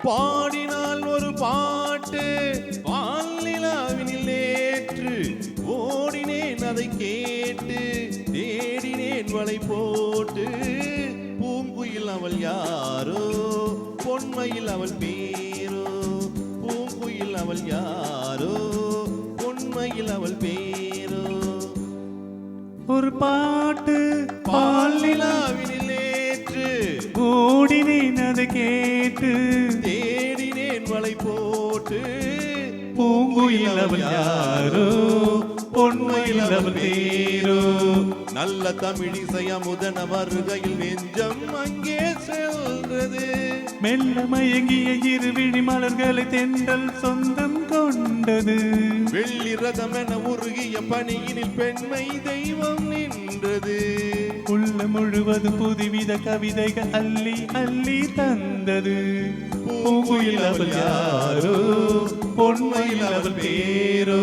பாடினால் ஒரு பாட்டு பால்நிலாவினில் நேற்று ஓடினேன் அதை கேட்டு தேடினேன் வலை போட்டு பூங்குயில் அவள் யாரோ பொன்மையில் அவள் பேரோ பூங்குயில் அவள் யாரோ பொன்மையில் அவள் பேரோ ஒரு பாட்டு பால்நிலாவினில் நேற்று ஓடினேன் அதை கேட்டு தேடினேன் வலை போட்டு பூங்குயில் அவள் யாரோ பொன்மையில் அவள் பேரோ நல்ல தமிழிசை அமுதன வருகையில் நெஞ்சம் அங்கே செல்றது மெல்ல மயங்கிய இருவிழி மலர்களை தென்றல் சொந்தம் கொண்டது வெள்ளி ரதம் என உருகிய பணியினில் பெண்மை தெய்வம் நின்றது உள்ள முழுவதும் புதுவித கவிதைகள் அள்ளி அள்ளி தந்தது பூங்குயில் அவள் யாரோ பொன்மையில் அவள் பேரோ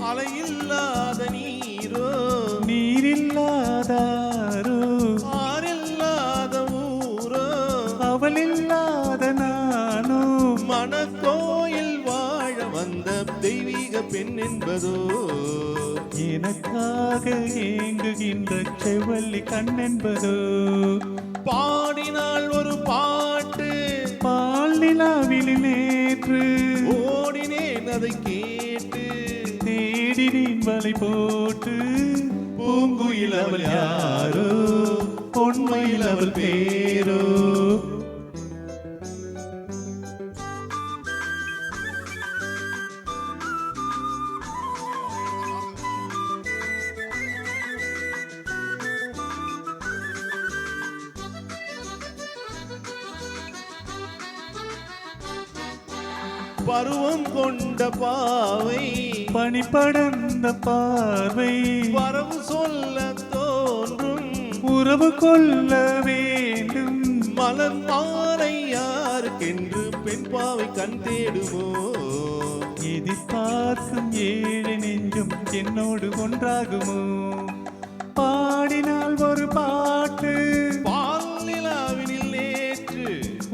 அலையில்லாத நீரோ நீரில்லாதாரோ ஆறில்லாத ஊரோ அவளில்லாத நானோ மனக்கோயில் வாழ வந்த தெய்வீக பெண் என்பதோ எனக்காக ஏங்குகின்ற செவ்வள்ளி கண் என்பதோ பாடினால் ஒரு பாட்டு பால் நிலாவில் நேற்று ஓடினேன் அதை கேட்டு தேடினேன் வலை போட்டு பூங்குயில் அவள் யாரோ பொன்மையில் அவள் பேரோ பருவம் கொண்ட பாவை பனிப்படர்ந்த பார்வை வரவு சொல்ல தோன்றும் உறவு கொள்ள வேண்டும் மலர் மாலை யாருக்கென்று பெண் பாவை கண் தேடுமோ எதிர்பார்க்கும் ஏழு நெஞ்சும் என்னோடு ஒன்றாகுமோ பாடினால் ஒரு பாட்டு பால் நிலாவினில் நேற்று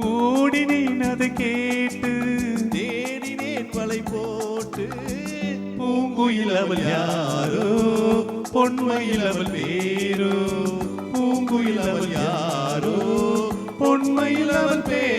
ஓடினேன் அதை கேட்டு தேடினேன் வலை போட்டு பூங்குயில் அவள் யாரோ பொன்மையில் அவள் பேரோ பூங்குயில் அவள் யாரோ பொன்மையில் அவள் பேரோ